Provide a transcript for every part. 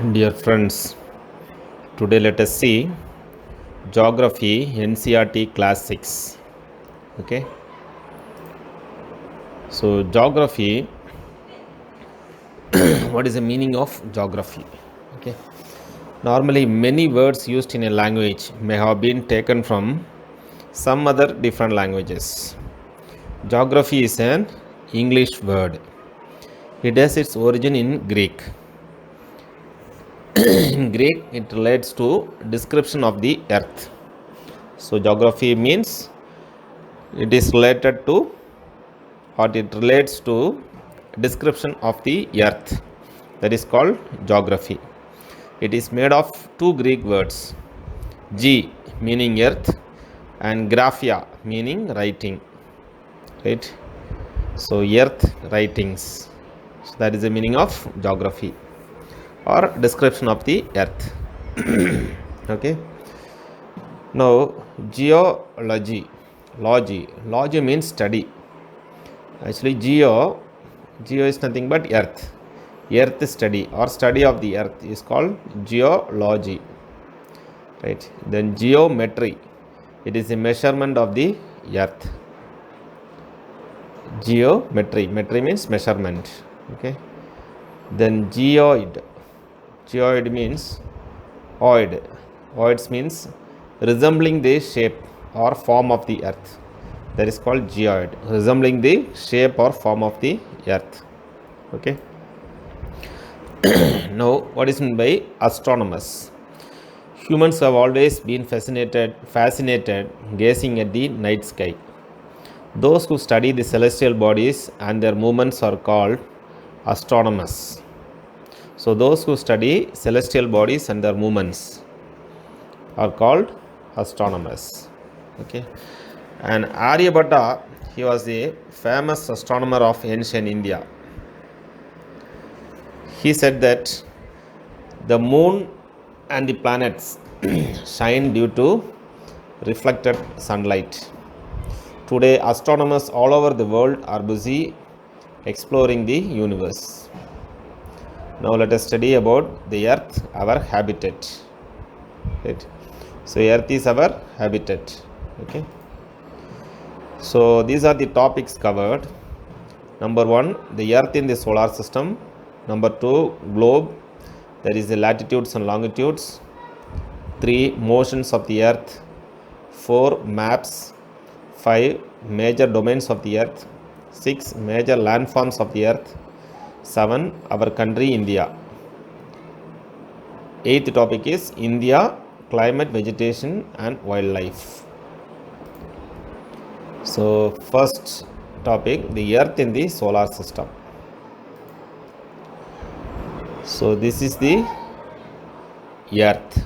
Dear friends, today let us see Geography NCERT Class 6. Okay, so geography, what is the meaning of geography? Okay, normally many words used in a language may have been taken from some other different languages. Geography is an English word, it has its origin in Greek. In Greek, it relates to description of the earth. So, geography means it is related to or it relates to description of the earth, that is called geography. It is made of two Greek words, G meaning earth and graphia meaning writing, right? So earth writings, so that is the meaning of geography or description of the earth. Okay, now geology, logy means study. Actually geo is nothing but earth study or study of the earth is called geology, right? Then geometry, it is a measurement of the earth. Metry means measurement. Okay, then geoid means oids means resembling the shape or form of the earth, that is called geoid, resembling the shape or form of the earth. Okay, now what is meant by astronomers? Humans have always been fascinated gazing at the night sky. Those who study the celestial bodies and their movements are called astronomers. So those who study celestial bodies and their movements are called astronomers. Okay, and Aryabhatta, he was a famous astronomer of ancient India. He said that the moon and the planets shine due to reflected sunlight. Today, astronomers all over the world are busy exploring the universe. Now, let us study about the earth, our habitat. Right. So, earth is our habitat. Okay. So, these are the topics covered. Number 1, the earth in the solar system. Number 2, globe, that is the latitudes and longitudes. 3, motions of the earth. 4, maps. 5, major domains of the earth. 6, major landforms of the earth. 7, our country India. 8th topic is India, climate, vegetation and wildlife. So first topic, the earth in the solar system. So this is the earth,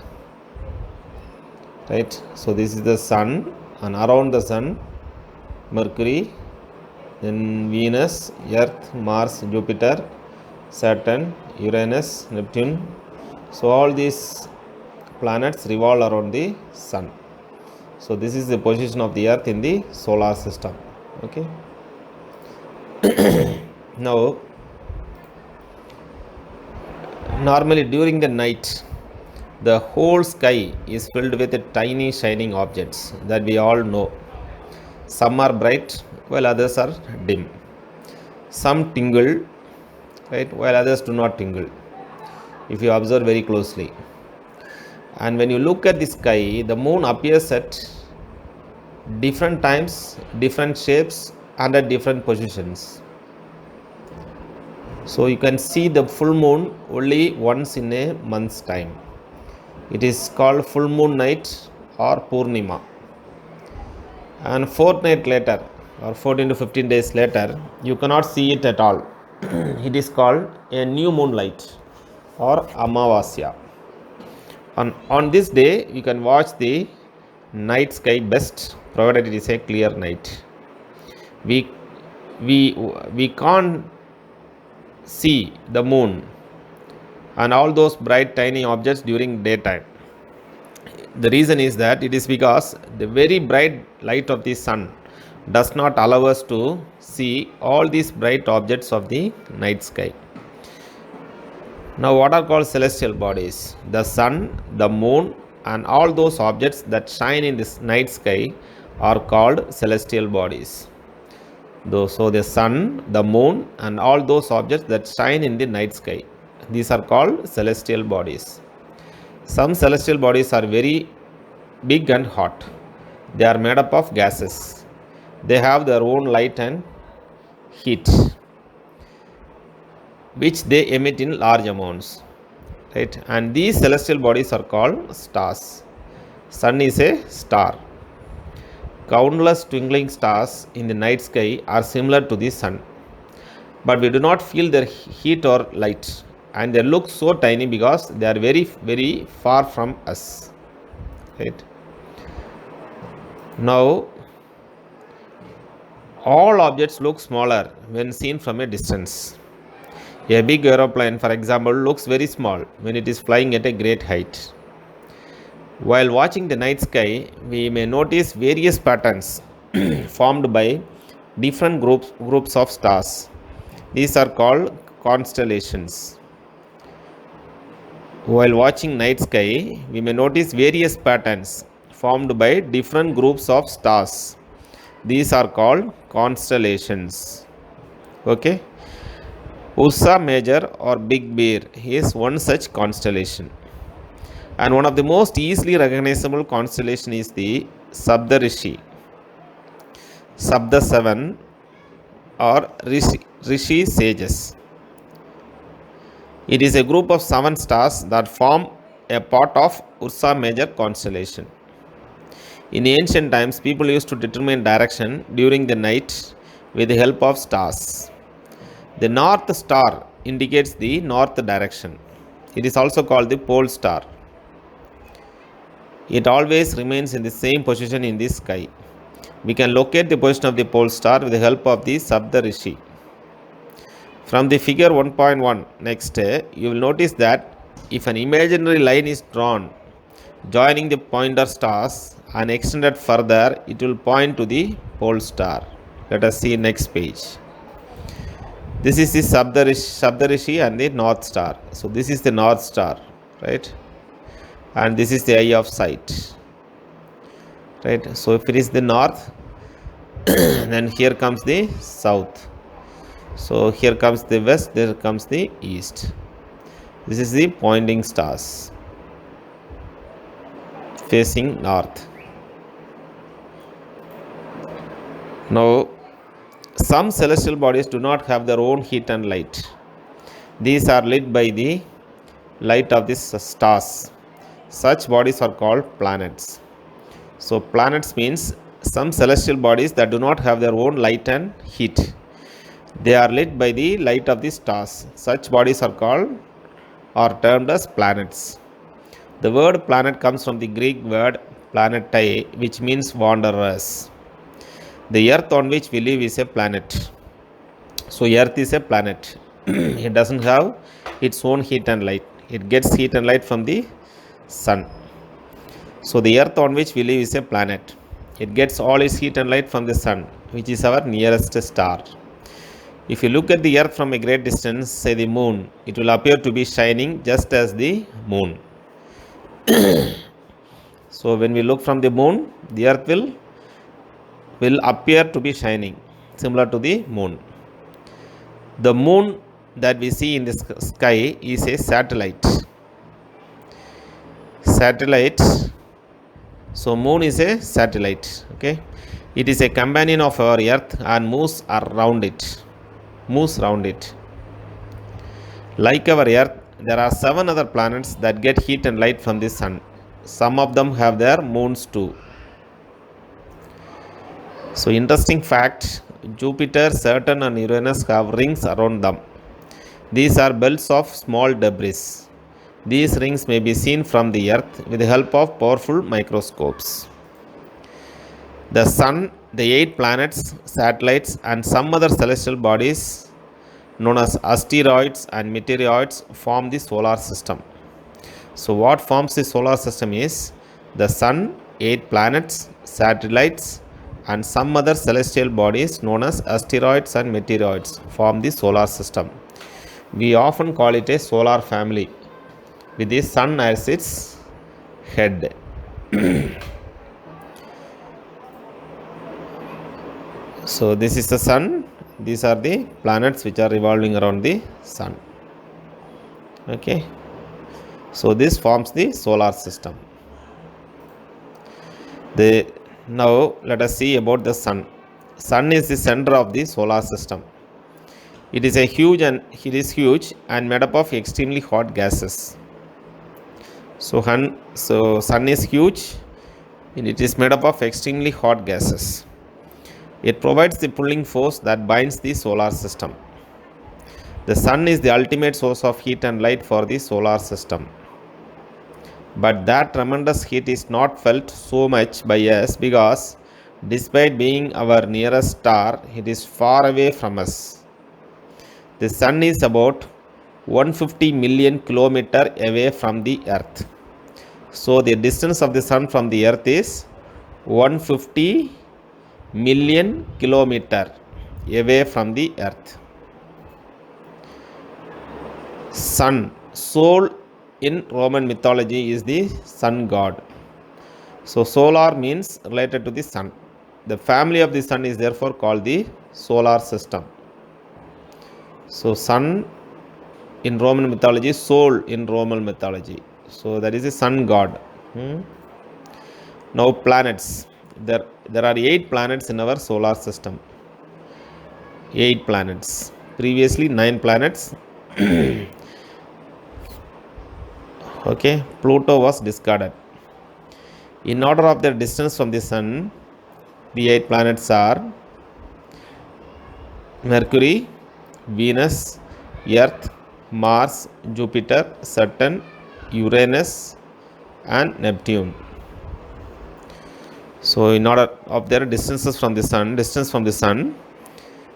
right? So this is the sun, and around the sun Mercury, then Venus, Earth, Mars, Jupiter, Saturn, Uranus, Neptune. So all these planets revolve around the sun. So this is the position of the earth in the solar system. Okay. Now, normally during the night, the whole sky is filled with tiny shining objects that we all know. Some are bright while others are dim. Some tingle, right, while others do not tingle, if you observe very closely. And when you look at the sky, the moon appears at different times, different shapes and at different positions. So you can see the full moon only once in a month's time. It is called full moon night or Purnima. And fortnight later or 14 to 15 days later, you cannot see it at all. It is called a new moonlight or Amavasya. On this day, you can watch the night sky best, provided it is a clear night. We can't see the moon and all those bright tiny objects during daytime. The reason is that it is because the very bright light of the sun does not allow us to see all these bright objects of the night sky. Now, what are called celestial bodies? The sun, the moon, and all those objects that shine in this night sky are called celestial bodies. So, the sun, the moon, and all those objects that shine in the night sky, these are called celestial bodies. Some celestial bodies are very big and hot. They are made up of gases. They have their own light and heat, which they emit in large amounts. Right? And these celestial bodies are called stars. Sun is a star. Countless twinkling stars in the night sky are similar to the sun, but we do not feel their heat or light, and they look so tiny because they are very, very far from us. Right? Now, all objects look smaller when seen from a distance. A big aeroplane, for example, looks very small when it is flying at a great height. While watching the night sky, we may notice various patterns formed by different groups of stars. These are called constellations. While watching night sky, we may notice various patterns formed by different groups of stars. These are called constellations. Okay. Ursa Major or Big Bear is one such constellation. And one of the most easily recognizable constellation is the Saptarishi. Sapta 7 or Rishi sages. It is a group of 7 stars that form a part of Ursa Major constellation. In ancient times, people used to determine direction during the night with the help of stars. The North Star indicates the north direction. It is also called the pole star. It always remains in the same position in the sky. We can locate the position of the pole star with the help of the Saptarishi. From the figure 1.1 next, you will notice that if an imaginary line is drawn joining the pointer stars and extended further, it will point to the pole star. Let us see next page. This is the Saptarishi and the North Star. So this is the North Star, right? And this is the eye of sight, right? So if it is the north, then here comes the south. So here comes the west, there comes the east. This is the pointing stars facing north. Now, some celestial bodies do not have their own heat and light. These are lit by the light of the stars. Such bodies are called planets. So planets means some celestial bodies that do not have their own light and heat. They are lit by the light of the stars. Such bodies are called or termed as planets. The word planet comes from the Greek word planetai, which means wanderers. The earth on which we live is a planet. So earth is a planet. It doesn't have its own heat and light. It gets heat and light from the sun. So the earth on which we live is a planet. It gets all its heat and light from the sun, which is our nearest star. If you look at the earth from a great distance, say the moon, it will appear to be shining just as the moon. So when we look from the moon, the earth will appear to be shining, similar to the moon. The moon that we see in the sky is a satellite. So moon is a satellite. Okay, it is a companion of our earth and moves around it. Like our earth, there are 7 other planets that get heat and light from the sun. Some of them have their moons too. So interesting fact, Jupiter, Saturn and Uranus have rings around them. These are belts of small debris. These rings may be seen from the earth with the help of powerful microscopes. The sun, the 8 planets, satellites and some other celestial bodies known as asteroids and meteoroids form the solar system. So what forms the solar system is the sun, 8 planets, satellites and some other celestial bodies known as asteroids and meteoroids form the solar system. We often call it a solar family with the sun as its head. So this is the sun. These are the planets which are revolving around the sun. Okay. So this forms the solar system. Now let us see about the sun. Sun is the center of the solar system. It is huge and made up of extremely hot gases. So sun is huge and it is made up of extremely hot gases. It provides the pulling force that binds the solar system. The sun is the ultimate source of heat and light for the solar system. But that tremendous heat is not felt so much by us because despite being our nearest star, it is far away from us. The sun is about 150 million kilometers away from the earth. So the distance of the sun from the earth is 150 million kilometers away from the earth. Sun, Sol in Roman mythology is the sun god. So solar means related to the sun. The family of the sun is therefore called the solar system. So sun in Roman mythology, Sol in Roman mythology. So that is the sun god. Now planets. There are 8 planets in our solar system. 8 planets. Previously 9 planets. Okay, Pluto was discarded. In order of their distance from the sun, the 8 planets are Mercury, Venus, Earth, Mars, Jupiter, Saturn, Uranus and Neptune. So in order of their distance from the sun,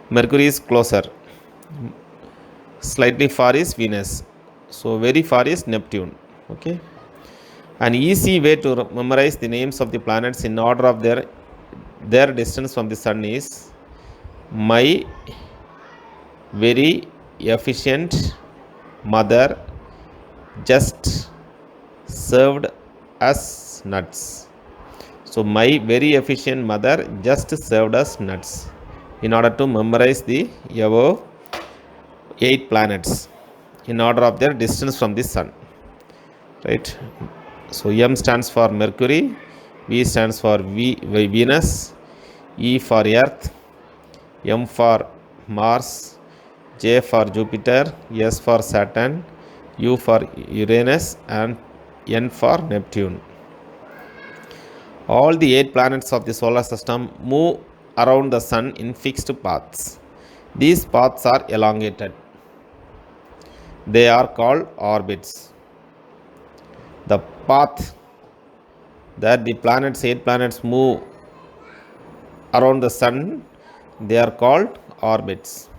Mercury is closer. Slightly far is Venus. So very far is Neptune. Okay. An easy way to memorize the names of the planets in order of their distance from the sun is my very efficient mother just served us nuts. So my very efficient mother just served us nuts. In order to memorize the above 8 planets in order of their distance from the sun. Right. So M stands for Mercury, V stands for Venus, E for Earth, M for Mars, J for Jupiter, S for Saturn, U for Uranus and N for Neptune. All the 8 planets of the solar system move around the sun in fixed paths. These paths are elongated. They are called orbits. The path that the 8 planets move around the sun, they are called orbits.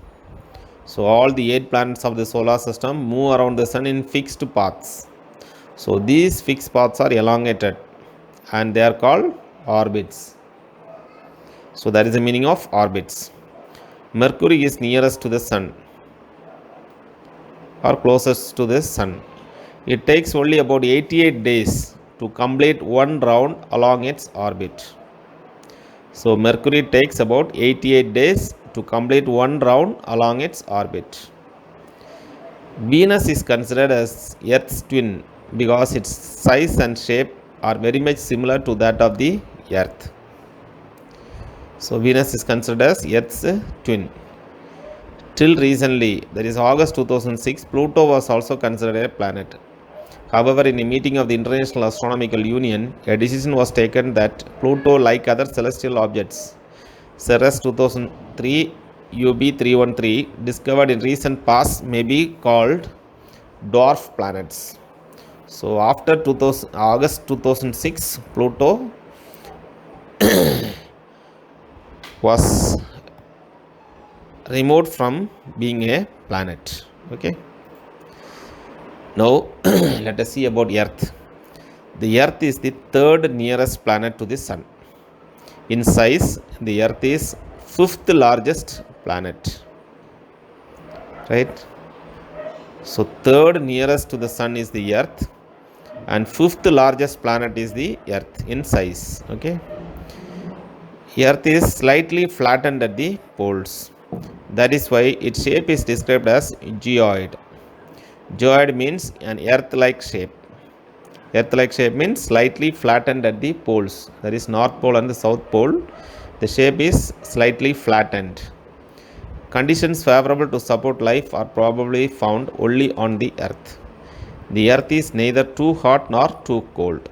So all the 8 planets of the solar system move around the sun in fixed paths. So these fixed paths are elongated and they are called orbits. So that is the meaning of orbits. Mercury is nearest to the sun or closest to the sun. It takes only about 88 days to complete one round along its orbit. So Mercury takes about 88 days to complete one round along its orbit. Venus is considered as Earth's twin because its size and shape are very much similar to that of the Earth. So Venus is considered as Earth's twin. Till recently, that is August 2006, Pluto was also considered a planet. However, in a meeting of the International Astronomical Union, a decision was taken that Pluto, like other celestial objects, Ceres 2003 UB313, discovered in recent past, may be called dwarf planets. So, after August 2006, Pluto was removed from being a planet. Okay. Now, let us see about Earth. The Earth is the 3rd nearest planet to the Sun. In size, the Earth is 5th largest planet. Right? So third nearest to the sun is the Earth, and fifth largest planet is the Earth in size. Okay, Earth is slightly flattened at the poles. That is why its shape is described as geoid. Geoid means an Earth-like shape. Earth-like shape means slightly flattened at the poles. That is North Pole and the South Pole. The shape is slightly flattened. Conditions favorable to support life are probably found only on the Earth. The Earth is neither too hot nor too cold.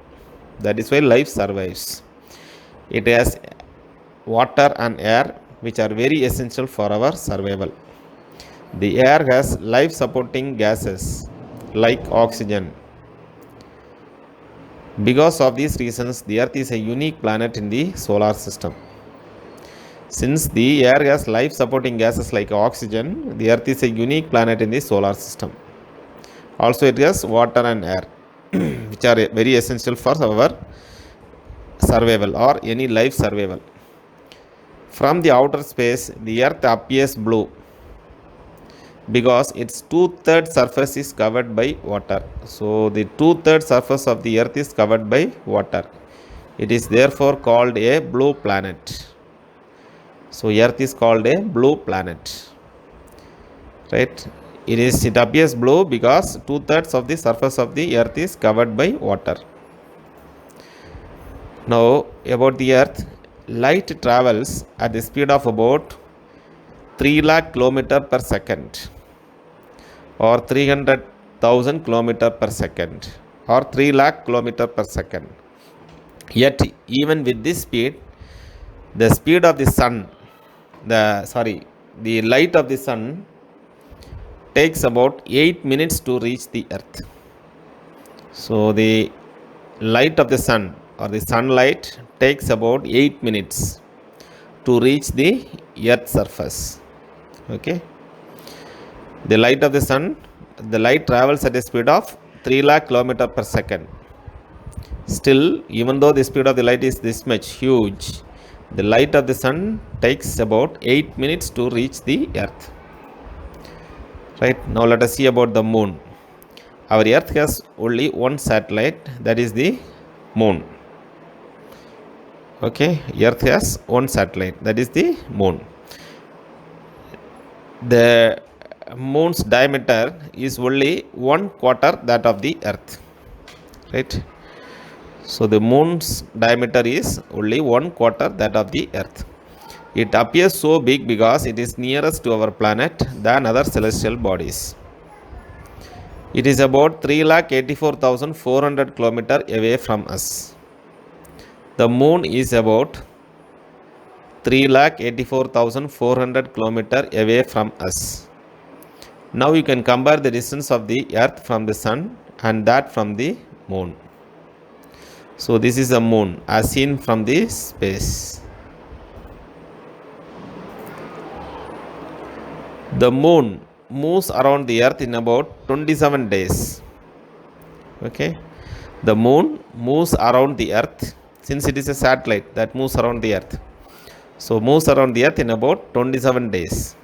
That is why life survives. It has water and air, which are very essential for our survival. The air has life supporting gases like oxygen. Because of these reasons, the Earth is a unique planet in the solar system. Since the air has life supporting gases like oxygen, the Earth is a unique planet in the solar system. Also, it has water and air, which are very essential for our survival or any life survival. From the outer space, the Earth appears blue because its two-thirds surface is covered by water. So, the two-thirds surface of the Earth is covered by water. It is therefore called a blue planet. So, Earth is called a blue planet. Right? It appears blue because two-thirds of the surface of the Earth is covered by water. Now, about the Earth, light travels at the speed of about 3 lakh km per second, or 300,000 km per second, or 3 lakh km per second. Yet, even with this speed, the speed of the sun, the light of the sun takes about 8 minutes to reach the Earth. So, the light of the sun or the sunlight takes about 8 minutes to reach the Earth's surface. Okay. The light of the sun, the light travels at a speed of 3 lakh km per second. Still, even though the speed of the light is this much huge, the light of the sun takes about 8 minutes to reach the Earth. Right, now let us see about the moon. Our Earth has only one satellite, that is the moon. Okay, Earth has one satellite, that is the moon. The moon's diameter is only 1/4 that of the Earth. Right, so the moon's diameter is only 1/4 that of the Earth. It appears so big because it is nearest to our planet than other celestial bodies. It is about 3,84,400 km away from us. The moon is about 3,84,400 km away from us. Now you can compare the distance of the Earth from the Sun and that from the moon. So this is the moon as seen from the space. The moon moves around the Earth in about 27 days. Okay, the moon moves around the Earth since it is a satellite that moves around the Earth. So moves around the Earth in about 27 days.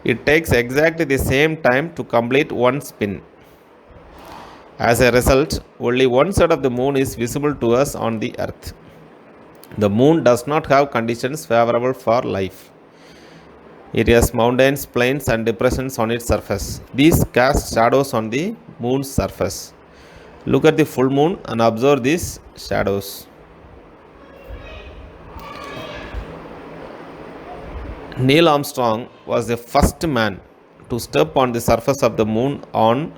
It takes exactly the same time to complete one spin. As a result, only one side of the moon is visible to us on the Earth. The moon does not have conditions favorable for life. It has mountains, plains, and depressions on its surface. These cast shadows on the moon's surface. Look at the full moon and observe these shadows. Neil Armstrong was the first man to step on the surface of the moon on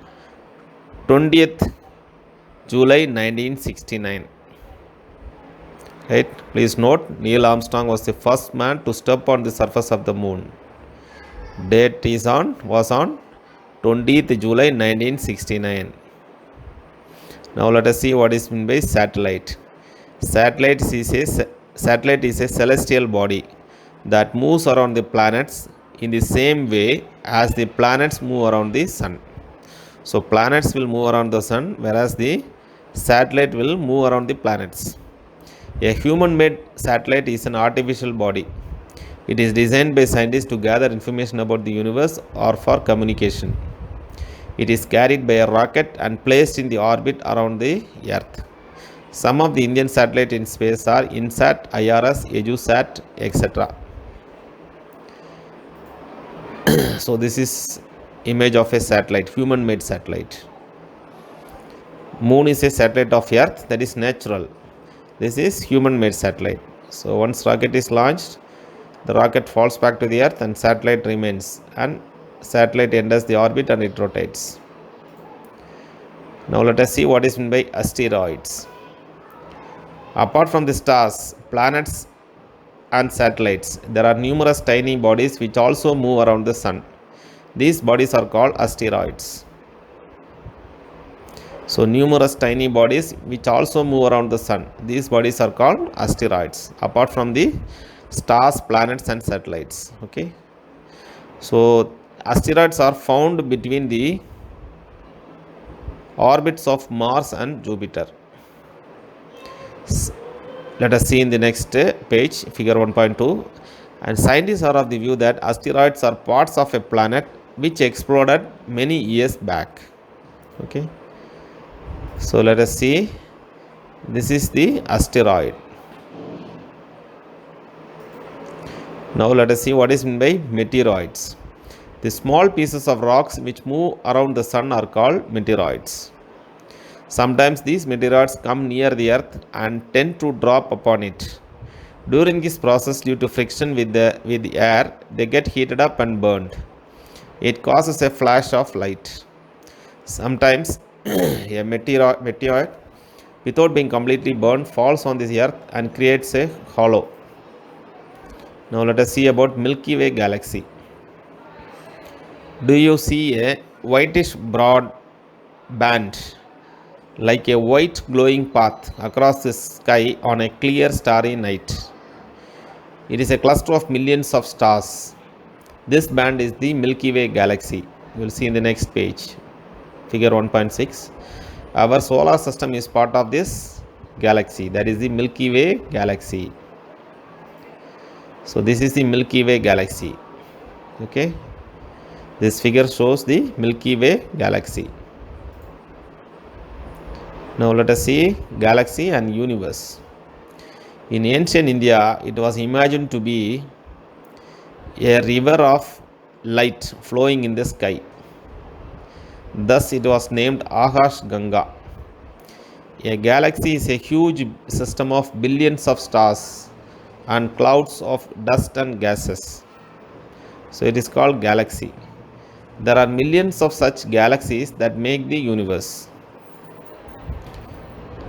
20th July 1969. Right? Please note, Neil Armstrong was the first man to step on the surface of the moon. Date was on 20th July 1969. Now let us see what is meant by satellite. Satellite is a celestial body that moves around the planets in the same way as the planets move around the sun. So planets will move around the sun, whereas the satellite will move around the planets. A human-made satellite is an artificial body. It is designed by scientists to gather information about the universe or for communication. It is carried by a rocket and placed in the orbit around the Earth. Some of the Indian satellites in space are INSAT, IRS, EduSat, etc. So this is image of a satellite, human-made satellite. Moon is a satellite of Earth, that is natural. This is human-made satellite. So once rocket is launched, the rocket falls back to the Earth and satellite remains, and satellite enters the orbit and it rotates. Now let us see what is meant by asteroids. Apart from the stars, planets and satellites, there are numerous tiny bodies which also move around the sun. These bodies are called asteroids. So numerous tiny bodies which also move around the sun. These bodies are called asteroids, apart from the stars, planets and satellites. Okay. So asteroids are found between the orbits of Mars and Jupiter. Let us see in the next page, figure 1.2. And scientists are of the view that asteroids are parts of a planet which exploded many years back. Okay. So let us see. This is the asteroid. Now let us see what is meant by meteoroids. The small pieces of rocks which move around the sun are called meteoroids. Sometimes these meteoroids come near the earth and tend to drop upon it. During this process, due to friction with the air, they get heated up and burned. It causes a flash of light. Sometimes a meteoroid, without being completely burned, falls on this earth and creates a hollow. Now let us see about Milky Way galaxy. Do you see a whitish broad band like a white glowing path across the sky on a clear starry night? It is a cluster of millions of stars. This band is the Milky Way galaxy. You will see in the next page, figure 1.6. Our solar system is part of this galaxy, that is the Milky Way galaxy. So this is the Milky Way galaxy. Okay. This figure shows the Milky Way galaxy. Now let us see galaxy and universe. In ancient India, it was imagined to be a river of light flowing in the sky. Thus it was named Akash Ganga. A galaxy is a huge system of billions of stars and clouds of dust and gases. So it is called galaxy. There are millions of such galaxies that make the universe.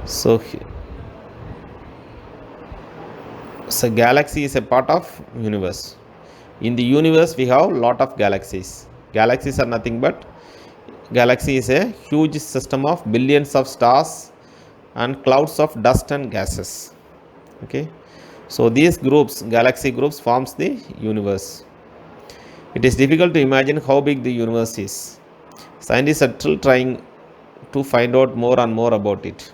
So galaxy is a part of universe. In the universe we have lot of galaxies. Galaxies are nothing but, galaxy is a huge system of billions of stars and clouds of dust and gases. Okay. So these groups, galaxy groups, forms the universe. It is difficult to imagine how big the universe is. Scientists are still trying to find out more and more about it.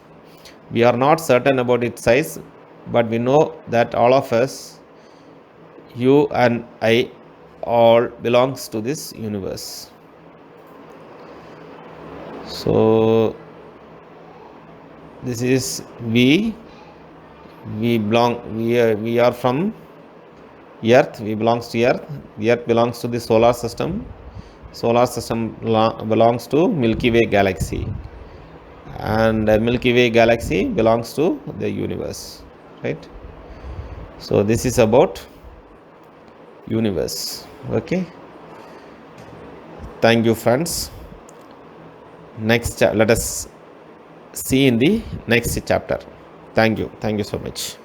We are not certain about its size, but we know that all of us, you and I, all belongs to this universe. So this is we belong, we are from Earth, we belongs to Earth, the Earth belongs to the solar system belongs to Milky Way galaxy, and Milky Way galaxy belongs to the universe, right? So this is about universe. Okay, thank you friends. Next let us see in the next chapter. Thank you so much.